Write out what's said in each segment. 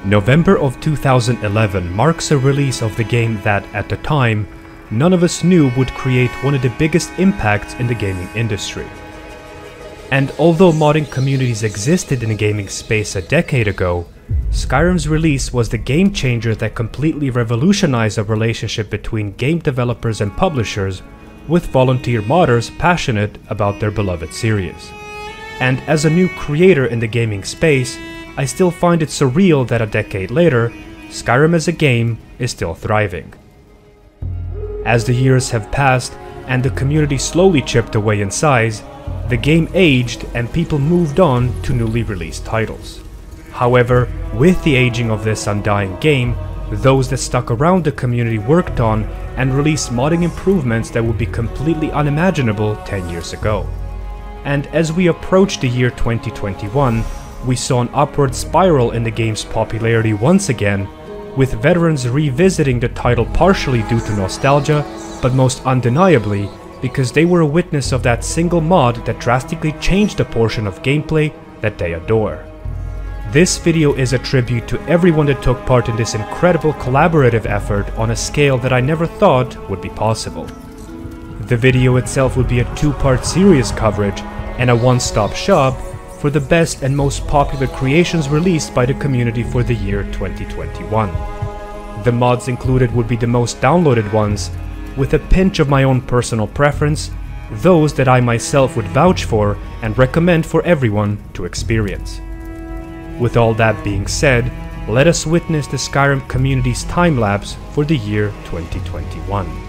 November of 2011 marks a release of the game that, at the time, none of us knew would create one of the biggest impacts in the gaming industry. And although modding communities existed in the gaming space a decade ago, Skyrim's release was the game changer that completely revolutionized the relationship between game developers and publishers, with volunteer modders passionate about their beloved series. And as a new creator in the gaming space, I still find it surreal that a decade later, Skyrim as a game is still thriving. As the years have passed and the community slowly chipped away in size, the game aged and people moved on to newly released titles. However, with the aging of this undying game, those that stuck around the community worked on and released modding improvements that would be completely unimaginable 10 years ago. And as we approach the year 2021, we saw an upward spiral in the game's popularity once again, with veterans revisiting the title partially due to nostalgia, but most undeniably because they were a witness of that single mod that drastically changed a portion of gameplay that they adore. This video is a tribute to everyone that took part in this incredible collaborative effort on a scale that I never thought would be possible. The video itself would be a two-part series coverage and a one-stop shop for the best and most popular creations released by the community for the year 2021. The mods included would be the most downloaded ones, with a pinch of my own personal preference, those that I myself would vouch for and recommend for everyone to experience. With all that being said, let us witness the Skyrim community's time-lapse for the year 2021.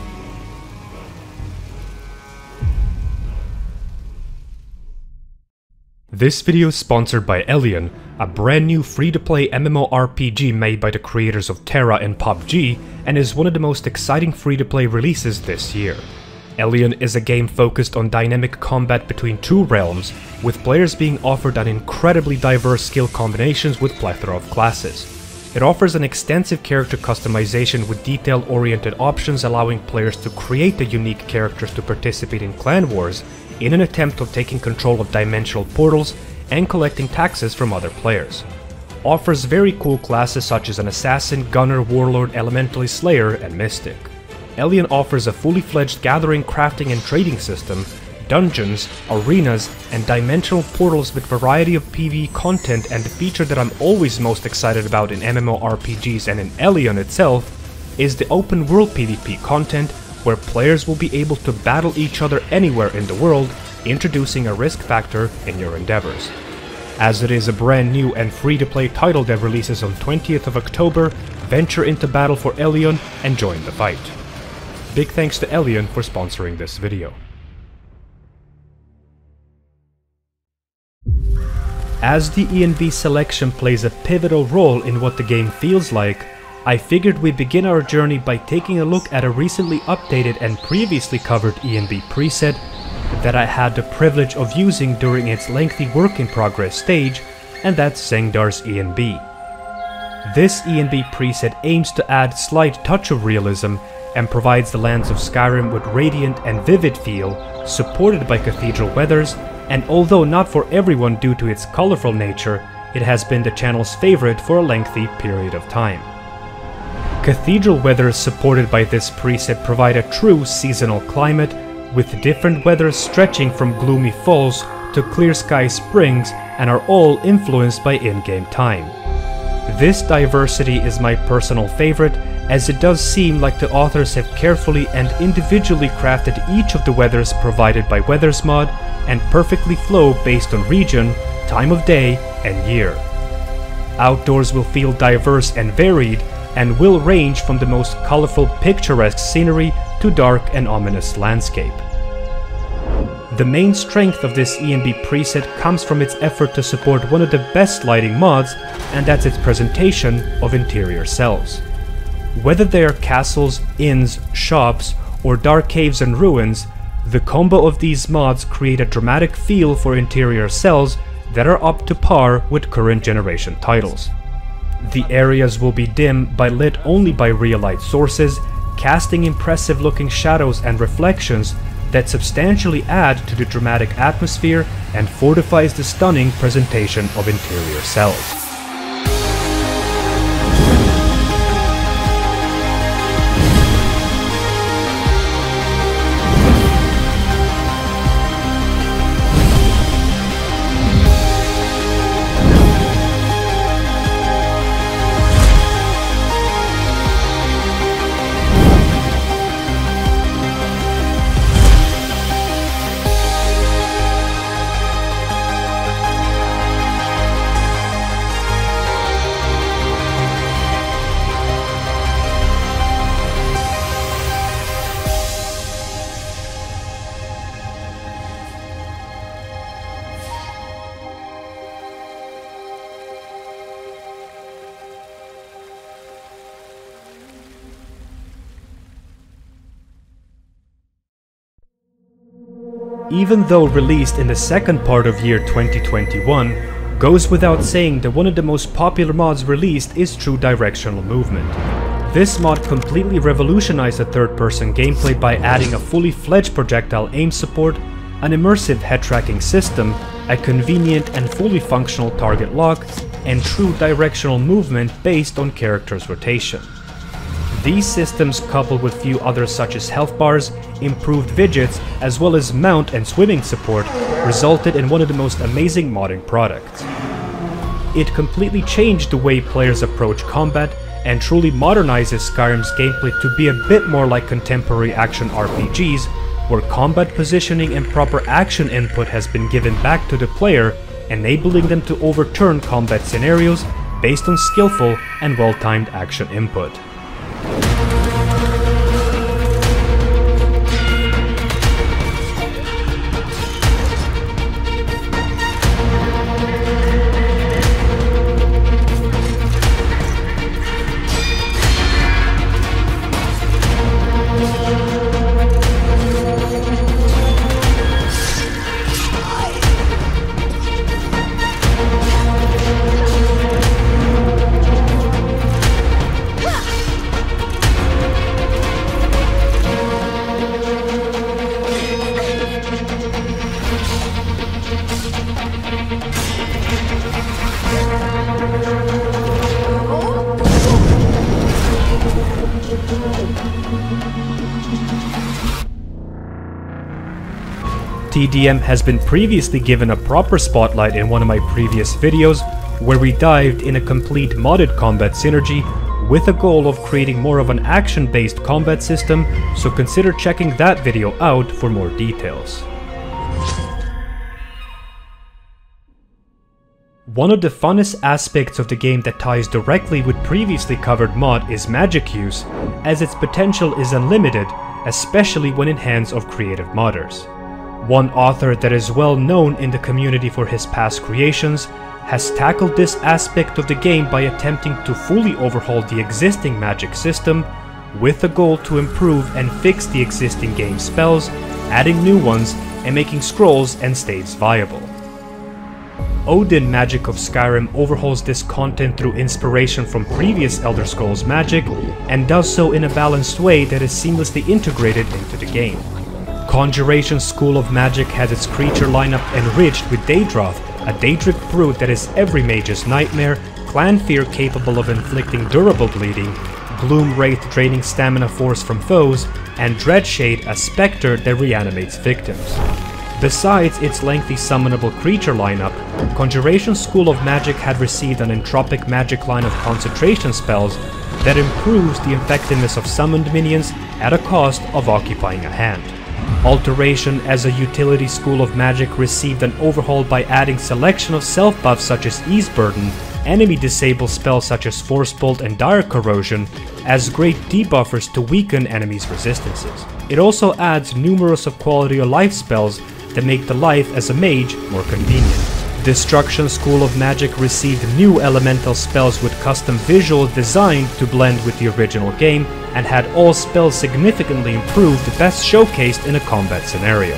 This video is sponsored by Elion, a brand new free-to-play MMORPG made by the creators of Terra and PUBG, and is one of the most exciting free-to-play releases this year. Elion is a game focused on dynamic combat between two realms, with players being offered an incredibly diverse skill combinations with plethora of classes. It offers an extensive character customization with detail-oriented options allowing players to create the unique characters to participate in clan wars, in an attempt of taking control of dimensional portals and collecting taxes from other players. Offers very cool classes such as an assassin, gunner, warlord, elementalist, slayer, and mystic. Elion offers a fully fledged gathering, crafting, and trading system, dungeons, arenas, and dimensional portals with variety of PvE content, and the feature that I'm always most excited about in MMORPGs and in Elion itself is the open world PvP content, where players will be able to battle each other anywhere in the world, introducing a risk factor in your endeavors. As it is a brand new and free-to-play title that releases on 20th of October, venture into battle for Elion and join the fight. Big thanks to Elion for sponsoring this video. As the ENB selection plays a pivotal role in what the game feels like, I figured we'd begin our journey by taking a look at a recently updated and previously covered ENB preset that I had the privilege of using during its lengthy work in progress stage, and that's Zengdar's ENB. This ENB preset aims to add slight touch of realism and provides the lands of Skyrim with radiant and vivid feel, supported by cathedral weathers, and although not for everyone due to its colorful nature, it has been the channel's favorite for a lengthy period of time. Cathedral weathers supported by this preset provide a true seasonal climate, with different weathers stretching from gloomy falls to clear sky springs and are all influenced by in-game time. This diversity is my personal favorite, as it does seem like the authors have carefully and individually crafted each of the weathers provided by Weathers mod and perfectly flow based on region, time of day, and year. Outdoors will feel diverse and varied, and will range from the most colorful picturesque scenery to dark and ominous landscape. The main strength of this ENB preset comes from its effort to support one of the best lighting mods, and that's its presentation of interior cells. Whether they are castles, inns, shops, or dark caves and ruins, the combo of these mods create a dramatic feel for interior cells that are up to par with current generation titles. The areas will be dim but lit only by real light sources, casting impressive looking shadows and reflections that substantially add to the dramatic atmosphere and fortifies the stunning presentation of interior cells. Even though released in the second part of year 2021, goes without saying that one of the most popular mods released is True Directional Movement. This mod completely revolutionized the third-person gameplay by adding a fully fledged projectile aim support, an immersive head tracking system, a convenient and fully functional target lock, and true directional movement based on characters' rotation. These systems, coupled with few others such as health bars, improved widgets, as well as mount and swimming support, resulted in one of the most amazing modding products. It completely changed the way players approach combat and truly modernizes Skyrim's gameplay to be a bit more like contemporary action RPGs, where combat positioning and proper action input has been given back to the player, enabling them to overturn combat scenarios based on skillful and well-timed action input. TDM has been previously given a proper spotlight in one of my previous videos, where we dived in a complete modded combat synergy with a goal of creating more of an action-based combat system, so consider checking that video out for more details. One of the funnest aspects of the game that ties directly with previously covered mod is magic use, as its potential is unlimited, especially when in hands of creative modders. One author that is well known in the community for his past creations has tackled this aspect of the game by attempting to fully overhaul the existing magic system, with the goal to improve and fix the existing game spells, adding new ones, and making scrolls and staves viable. Odin Magic of Skyrim overhauls this content through inspiration from previous Elder Scrolls magic, and does so in a balanced way that is seamlessly integrated into the game. Conjuration School of Magic has its creature lineup enriched with Daedroth, a Daedric brute that is every mage's nightmare, Clan Fear capable of inflicting durable bleeding, Gloom Wraith draining stamina force from foes, and Dreadshade, a spectre that reanimates victims. Besides its lengthy summonable creature lineup, Conjuration School of Magic had received an entropic magic line of concentration spells that improves the effectiveness of summoned minions at a cost of occupying a hand. Alteration as a utility school of magic received an overhaul by adding selection of self-buffs such as Ease Burden, enemy disable spells such as Force Bolt and Dire Corrosion, as great debuffers to weaken enemies' resistances. It also adds numerous of quality of life spells that make the life as a mage more convenient. Destruction School of Magic received new elemental spells with custom visual design to blend with the original game, and had all spells significantly improved, best showcased in a combat scenario.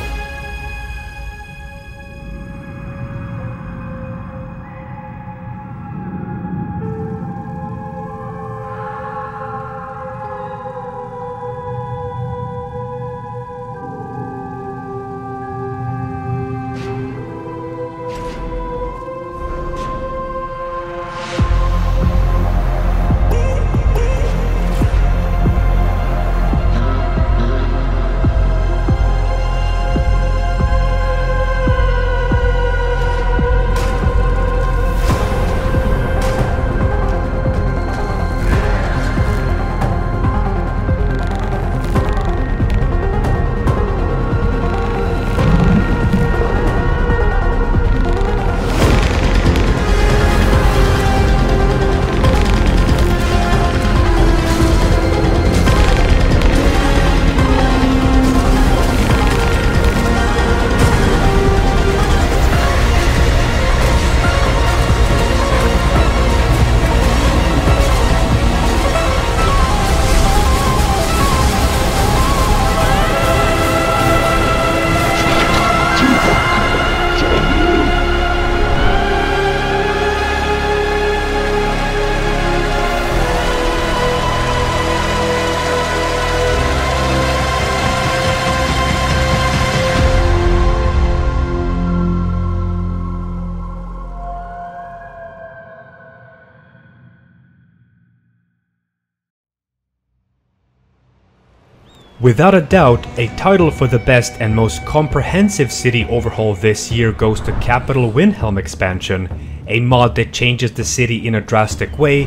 Without a doubt, a title for the best and most comprehensive city overhaul this year goes to Capital Windhelm expansion, a mod that changes the city in a drastic way,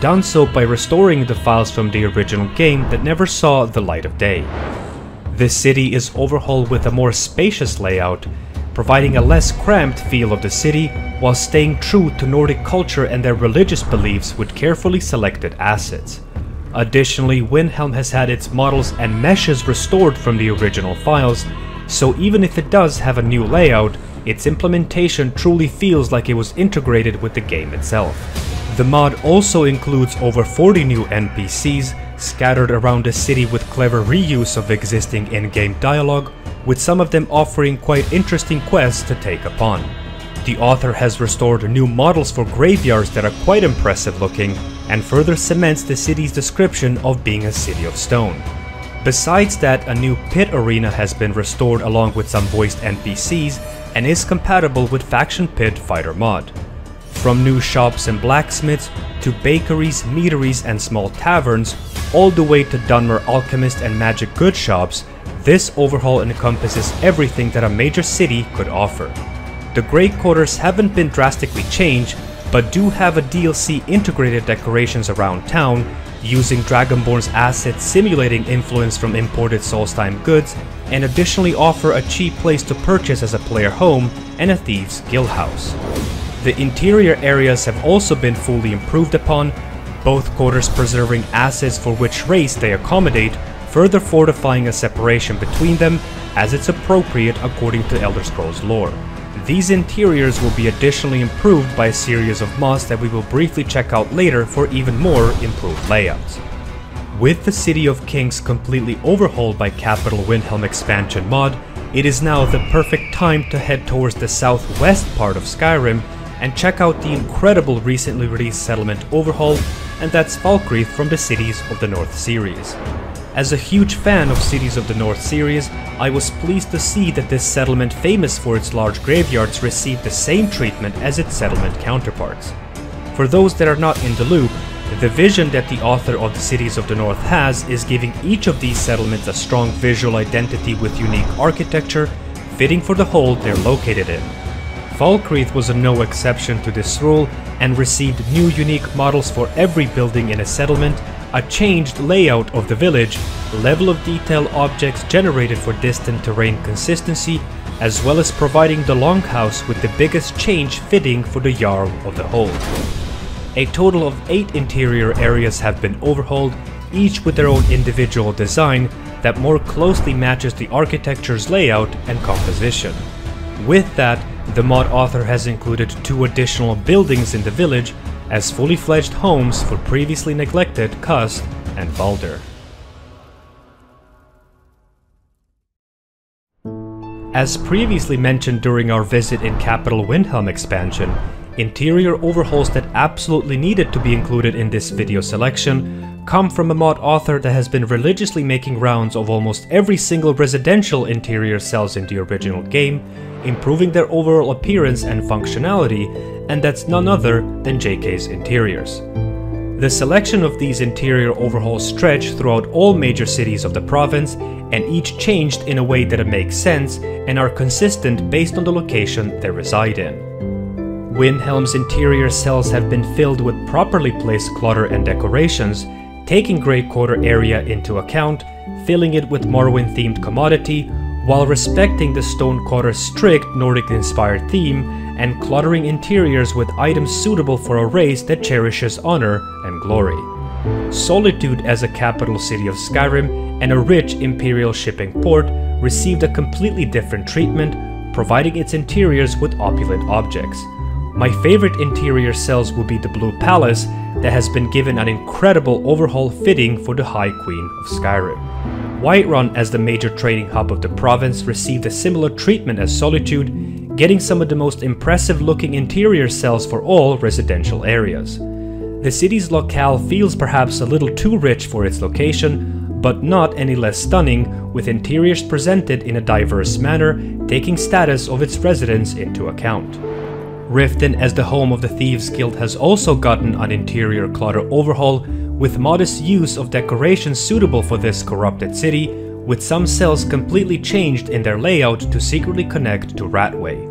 done so by restoring the files from the original game that never saw the light of day. This city is overhauled with a more spacious layout, providing a less cramped feel of the city while staying true to Nordic culture and their religious beliefs with carefully selected assets. Additionally, Windhelm has had its models and meshes restored from the original files, so even if it does have a new layout, its implementation truly feels like it was integrated with the game itself. The mod also includes over 40 new NPCs scattered around the city with clever reuse of existing in-game dialogue, with some of them offering quite interesting quests to take upon. The author has restored new models for graveyards that are quite impressive looking, and further cements the city's description of being a city of stone. Besides that, a new pit arena has been restored along with some voiced NPCs and is compatible with Faction Pit Fighter mod. From new shops and blacksmiths, to bakeries, meaderies and small taverns, all the way to Dunmer alchemist and magic goods shops, this overhaul encompasses everything that a major city could offer. The Grey Quarters haven't been drastically changed, but do have a DLC integrated decorations around town, using Dragonborn's assets simulating influence from imported Solstheim goods, and additionally offer a cheap place to purchase as a player home and a thieves guild house. The interior areas have also been fully improved upon, both quarters preserving assets for which race they accommodate, further fortifying a separation between them as it's appropriate according to Elder Scrolls lore. These interiors will be additionally improved by a series of mods that we will briefly check out later for even more improved layouts. With the City of Kings completely overhauled by Capital Windhelm expansion mod, it is now the perfect time to head towards the southwest part of Skyrim and check out the incredible recently released settlement Overhaul, and that's Falkreath from the Cities of the North series. As a huge fan of Cities of the North series, I was pleased to see that this settlement, famous for its large graveyards, received the same treatment as its settlement counterparts. For those that are not in the loop, the vision that the author of the Cities of the North has is giving each of these settlements a strong visual identity with unique architecture, fitting for the hold they're located in. Falkreath was no exception to this rule and received new unique models for every building in a settlement, a changed layout of the village, level of detail objects generated for distant terrain consistency, as well as providing the longhouse with the biggest change fitting for the Jarl of the Hold. A total of 8 interior areas have been overhauled, each with their own individual design that more closely matches the architecture's layout and composition. With that, the mod author has included 2 additional buildings in the village as fully fledged homes for previously neglected Kust and Baldur. As previously mentioned during our visit in Capital Windhelm expansion, interior overhauls that absolutely needed to be included in this video selection come from a mod author that has been religiously making rounds of almost every single residential interior cells in the original game, improving their overall appearance and functionality, and that's none other than JK's Interiors. The selection of these interior overhauls stretch throughout all major cities of the province, and each changed in a way that it makes sense and are consistent based on the location they reside in. Windhelm's interior cells have been filled with properly placed clutter and decorations, taking Grey Quarter area into account, filling it with Morrowind-themed commodity, while respecting the Stone Quarter's strict Nordic-inspired theme and cluttering interiors with items suitable for a race that cherishes honor and glory. Solitude as a capital city of Skyrim and a rich imperial shipping port received a completely different treatment, providing its interiors with opulent objects. My favorite interior cells will be the Blue Palace that has been given an incredible overhaul fitting for the High Queen of Skyrim. Whiterun as the major trading hub of the province received a similar treatment as Solitude, getting some of the most impressive looking interior cells for all residential areas. The city's locale feels perhaps a little too rich for its location, but not any less stunning, with interiors presented in a diverse manner, taking status of its residents into account. Riften as the home of the Thieves Guild has also gotten an interior clutter overhaul, with modest use of decorations suitable for this corrupted city, with some cells completely changed in their layout to secretly connect to Ratway.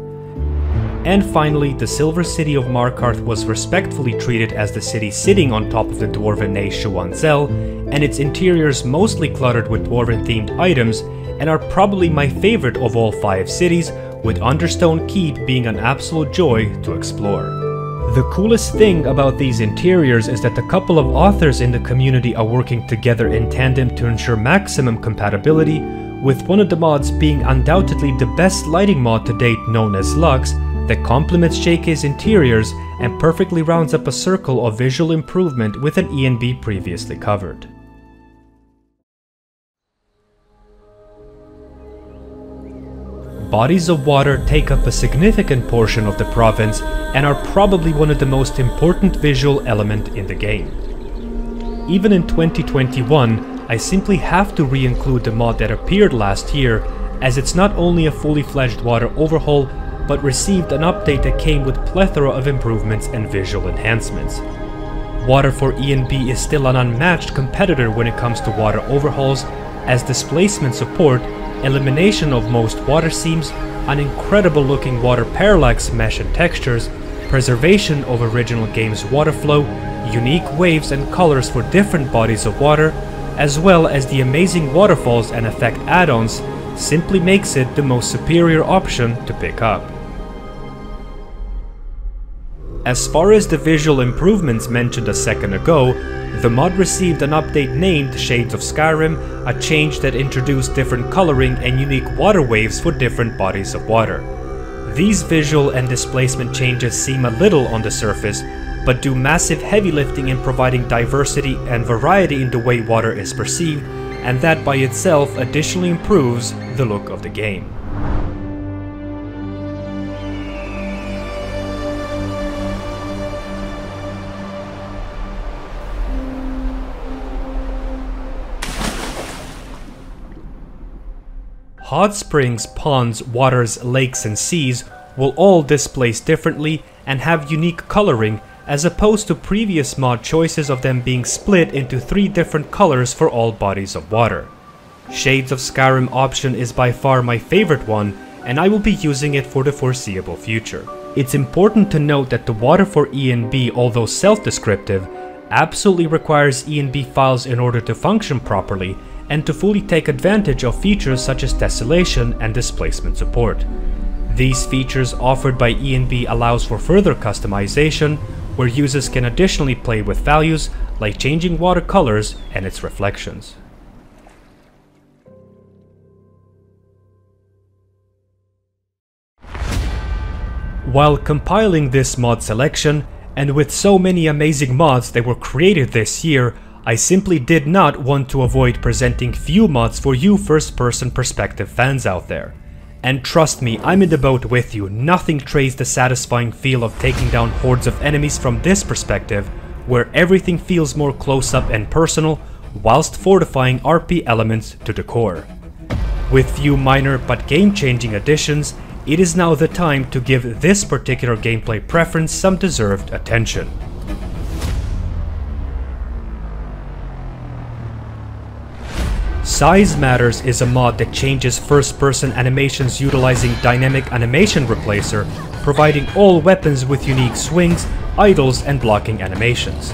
And finally, the Silver City of Markarth was respectfully treated as the city sitting on top of the dwarven Nae Shuanzel, and its interiors mostly cluttered with dwarven-themed items, and are probably my favorite of all 5 cities, with Understone Keep being an absolute joy to explore. The coolest thing about these interiors is that the couple of authors in the community are working together in tandem to ensure maximum compatibility, with one of the mods being undoubtedly the best lighting mod to date, known as Lux, that complements JK's interiors and perfectly rounds up a circle of visual improvement with an ENB previously covered. Bodies of water take up a significant portion of the province and are probably one of the most important visual elements in the game. Even in 2021, I simply have to re-include the mod that appeared last year, as it's not only a fully fledged water overhaul, but received an update that came with plethora of improvements and visual enhancements. Water for ENB is still an unmatched competitor when it comes to water overhauls, as displacement support, elimination of most water seams, an incredible looking water parallax mesh and textures, preservation of original game's water flow, unique waves and colors for different bodies of water, as well as the amazing waterfalls and effect add-ons, simply makes it the most superior option to pick up. As far as the visual improvements mentioned a second ago, the mod received an update named Shades of Skyrim, a change that introduced different coloring and unique water waves for different bodies of water. These visual and displacement changes seem a little on the surface, but do massive heavy lifting in providing diversity and variety in the way water is perceived, and that by itself additionally improves the look of the game. Hot springs, ponds, waters, lakes and seas will all displace differently and have unique coloring, as opposed to previous mod choices of them being split into 3 different colors for all bodies of water. Shades of Skyrim option is by far my favorite one, and I will be using it for the foreseeable future. It's important to note that the water for ENB, although self-descriptive, absolutely requires ENB files in order to function properly and to fully take advantage of features such as desolation and displacement support. These features offered by ENB allows for further customization, where users can additionally play with values like changing water colors and its reflections. While compiling this mod selection, and with so many amazing mods that were created this year, I simply did not want to avoid presenting few mods for you first-person perspective fans out there. And trust me, I'm in the boat with you, nothing trades the satisfying feel of taking down hordes of enemies from this perspective, where everything feels more close-up and personal, whilst fortifying RP elements to the core. With few minor but game-changing additions, it is now the time to give this particular gameplay preference some deserved attention. Size Matters is a mod that changes first-person animations utilizing Dynamic Animation Replacer, providing all weapons with unique swings, idles and blocking animations.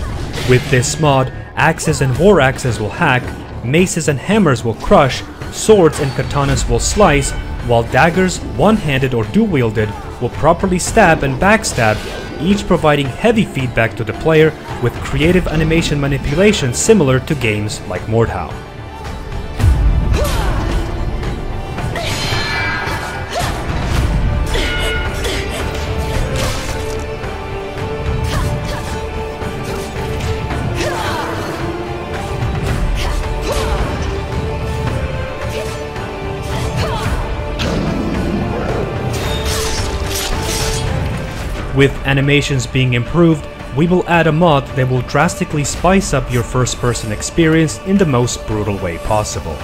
With this mod, axes and war axes will hack, maces and hammers will crush, swords and katanas will slice, while daggers, one-handed or dual-wielded, will properly stab and backstab, each providing heavy feedback to the player with creative animation manipulation similar to games like Mordhau. With animations being improved, we will add a mod that will drastically spice up your first-person experience in the most brutal way possible.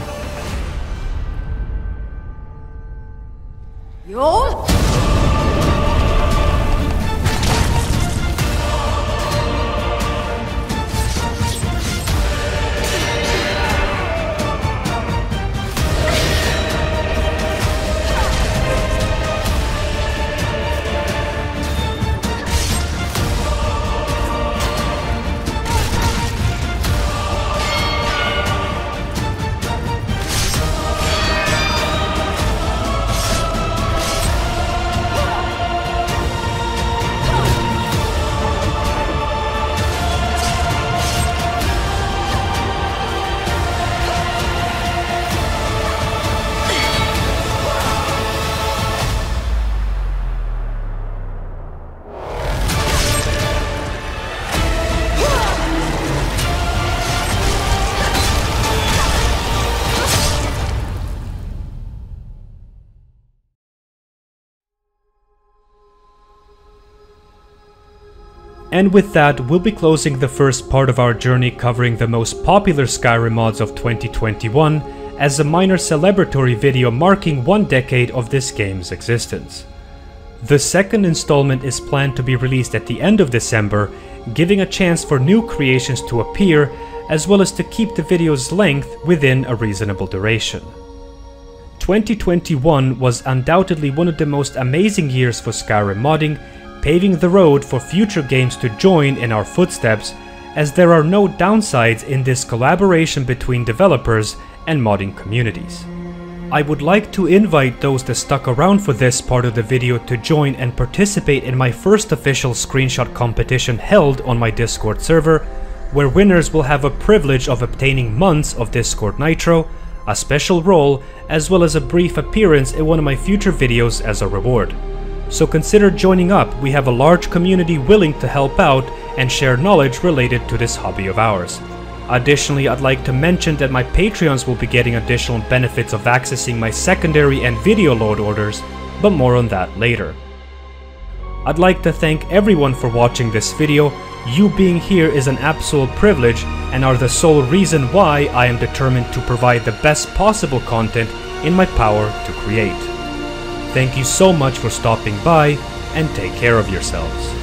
And with that, we'll be closing the first part of our journey covering the most popular Skyrim mods of 2021 as a minor celebratory video marking 1 decade of this game's existence. The second installment is planned to be released at the end of December, giving a chance for new creations to appear, as well as to keep the video's length within a reasonable duration. 2021 was undoubtedly one of the most amazing years for Skyrim modding, paving the road for future games to join in our footsteps, as there are no downsides in this collaboration between developers and modding communities. I would like to invite those that stuck around for this part of the video to join and participate in my first official screenshot competition held on my Discord server, where winners will have a privilege of obtaining months of Discord Nitro, a special role, as well as a brief appearance in one of my future videos as a reward. So consider joining up. We have a large community willing to help out and share knowledge related to this hobby of ours. Additionally, I'd like to mention that my Patreons will be getting additional benefits of accessing my secondary and video load orders, but more on that later. I'd like to thank everyone for watching this video. You being here is an absolute privilege and are the sole reason why I am determined to provide the best possible content in my power to create. Thank you so much for stopping by, and take care of yourselves.